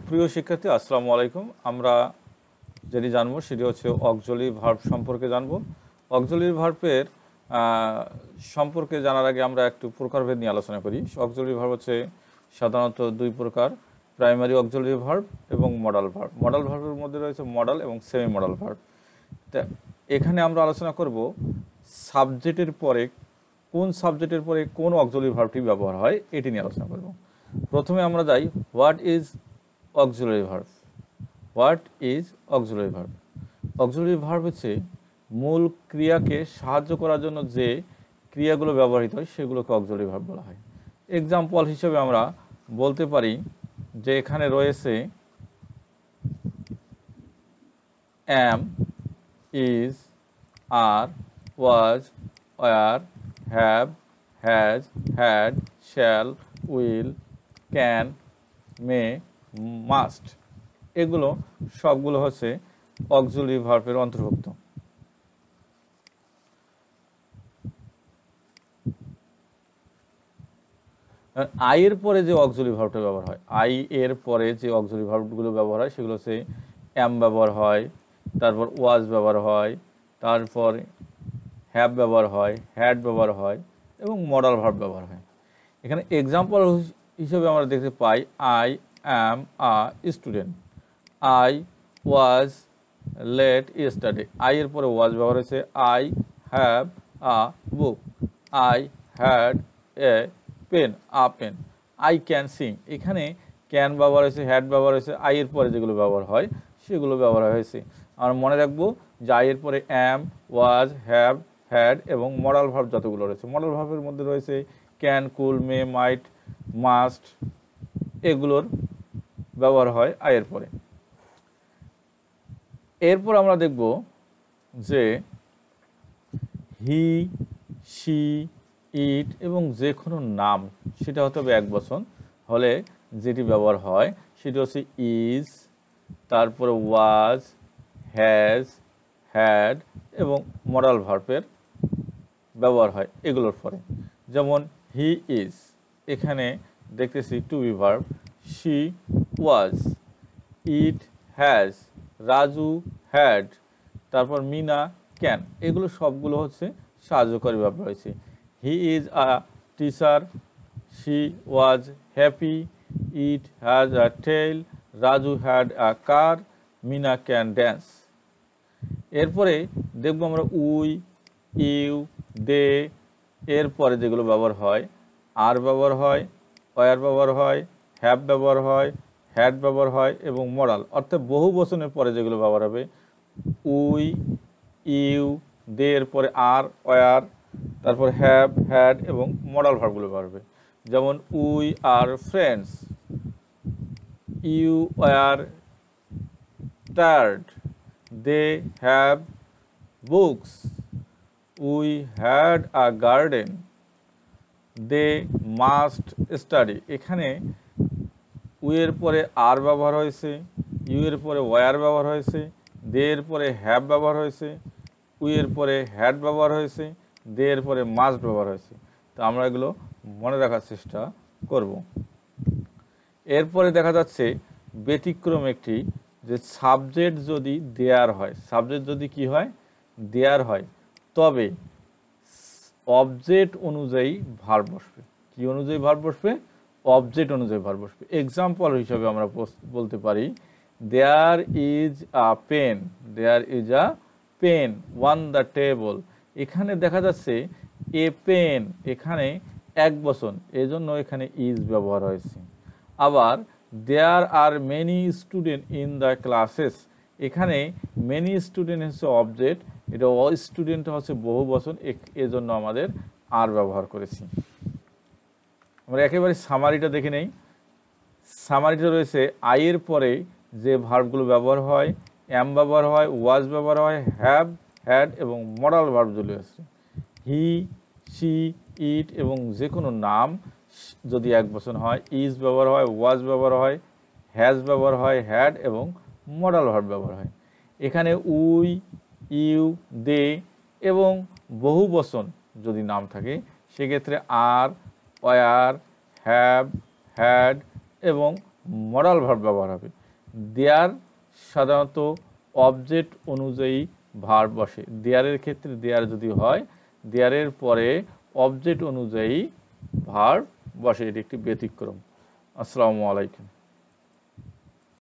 প্রিয় শিক্ষার্থী আসসালামু আলাইকুম। আমরা যেটি জানবো সেটি হচ্ছে অক্সিলারি ভার্ব সম্পর্কে জানবো। অক্সিলারি ভার্বের সম্পর্কে জানার আগে আমরা একটু প্রকারভেদ নিয়ে আলোচনা করি। অক্সিলারি ভার্ব হচ্ছে সাধারণত দুই প্রকার, প্রাইমারি অক্সিলারি ভার্ব এবং মডাল ভার্ব। মডাল ভার্বের মধ্যে রয়েছে মডাল এবং সেমি মডাল ভার্ব। তা এখানে আমরা আলোচনা করব সাবজেক্টের পরে কোন সাবজেক্টের পরে কোন অক্সিলারি ভার্বটি ব্যবহার হয় এটি নিয়ে আলোচনা করব। প্রথমে আমরা যাই what is auxiliary verb. What is auxiliary verb? Auxiliary verb হচ্ছে মূল ক্রিয়াকে সাহায্য করার জন্য যে ক্রিয়াগুলো ব্যবহৃত হয় সেগুলোকে অক্সিলারি ভার্ব বলা হয়। এক্সাম্পল হিসেবে আমরা বলতে পারি যে এখানে রয়েছে am, is, are, was, were, have, has, had, shall, will, can, may, must। এগুলো সবগুলো হচ্ছে অক্সিলারি ভার্বের অন্তর্ভুক্ত। আই এর পরে যে অক্সিলারি ভার্বটা ব্যবহার হয়, আই এর পরে যে অক্সিলারি ভার্বগুলো ব্যবহার হয় সেগুলো হচ্ছে অ্যাম ব্যবহার হয়, তারপর ওয়াজ ব্যবহার হয়, তারপর হ্যাভ ব্যবহার হয়, হ্যাড ব্যবহার হয় এবং মডাল ভার্ব ব্যবহার হয়। এখানে এক্সাম্পল হিসেবে আমরা দেখতে পাই I am a student, I was late yesterday. I এর পরে ওয়াজ ব্যবহার হয়েছে I have a book, I had a pen, a pen. I can sing, এখানে ক্যান ব্যবহার হয়েছে, হ্যাড ব্যবহার হয়েছে, আই এর পরে যেগুলো ব্যবহার হয় সেগুলো ব্যবহার হয়েছে। আমরা মনে রাখবো যে আই এর পরে অ্যাম, ওয়াজ, হ্যাভ, হ্যাড এবং মডাল ভার্ব যতগুলো রয়েছে, মডাল ভার্বের মধ্যে রয়েছে can, cool, May, mite, must, এগুলোর ব্যবহার হয় আই এর পরে। এরপর আমরা দেখব যে হি, শি, ইট এবং যে কোনো নাম সেটা হতে হবে এক বচন হলে যেটি ব্যবহার হয় সেটি হচ্ছে ইজ, তারপরে ওয়াজ, হ্যাজ, হ্যাড এবং মডাল ভার্বের ব্যবহার হয় এগুলোর পরে। যেমন হি ইজ, এখানে দেখতেছি to be verb, she was, it has, Raju had, তারপর মিনা ক্যান, এগুলো সবগুলো হচ্ছে সাহায্যকারী ভার্ব রয়েছে। He is a teacher, she was happy, it has a tail, Raju had a car, Meena can dance. এরপরে দেখব আমরা উই, ইউ, দে এরপরে যেগুলো ব্যবহার হয় আর ব্যবহার হয়, ওয়ার ব্যবহার হয়, হ্যাভ ব্যবহার হয়, হ্যাড ব্যবহার হয় এবং মডাল অর্থাৎ বহু বচনের পরে যেগুলো ব্যবহার হবে উই, ইউ, দে এর পরে আর, ওয়ার, তারপর হ্যাভ, হ্যাড এবং মডাল ভার্বগুলো ব্যবহার হবে। যেমন we are friends, you were tired, they have books, we had a garden, they must study. এখানে উই এর পরে আর ব্যবহার হয়েছে, ইউ এর পরে ওয়ার ব্যবহার হয়েছে, দে এর পরে হ্যাভ ব্যবহার হয়েছে, উই এর পরে হ্যাড ব্যবহার হয়েছে, দে এর পরে মাস্ট ব্যবহার হয়েছে। তো আমরা এগুলো মনে রাখার চেষ্টা করব। এরপরে দেখা যাচ্ছে ব্যতিক্রম একটি, যে সাবজেক্ট যদি দেয়ার হয়, সাবজেক্ট যদি কি হয় দেয়ার হয় তবে অবজেক্ট অনুযায়ী ভার্ব বসবে। কি অনুযায়ী ভার্ব বসবে? অবজেক্ট অনুযায়ী ভার্ব বসবে। এক্সাম্পল হিসাবে আমরা বলতে পারি there is a pen, there is a pen on the table. এখানে দেখা যাচ্ছে এ পেন, এখানে এক বচন, এজন্য এখানে ইজ ব্যবহার হয়েছে। আবার there are many student in the classes, এখানে মেনি স্টুডেন্ট হচ্ছে অবজেক্ট, এটা স্টুডেন্ট হচ্ছে বহু বচন, এজন্য আমাদের আর ব্যবহার করেছি। আমরা একেবারে সামারিটা দেখে নেই। সামারিটা রয়েছে আই এর পরে যে ভার্বগুলো ব্যবহার হয়, অ্যাম ব্যবহার হয়, ওয়াজ ব্যবহার হয়, হ্যাভ, হ্যাড এবং মডাল ভার্বগুলো আছে। হি, শি, ইট এবং যে কোনো নাম যদি এক বচন হয় ইজ ব্যবহার হয়, ওয়াজ ব্যবহার হয়, হ্যাজ ব্যবহার হয়, হ্যাড এবং মডাল ভার্ব ব্যবহার হয়। এখানে উই, ইউ, দে এবং বহু বচন যদি নাম থাকে সেক্ষেত্রে আর, ওয়ার, হ্যাভ, হ্যাড এবং মডাল ভার্ব ব্যবহার হবে। দেয়ার সাধারণত অবজেক্ট অনুযায়ী ভার্ব বসে। দেয়ারের ক্ষেত্রে দেয়ার যদি হয়, দেয়ারের পরে অবজেক্ট অনুযায়ী ভার্ব বসে, এটি একটি ব্যতিক্রম। আসসালামু আলাইকুম।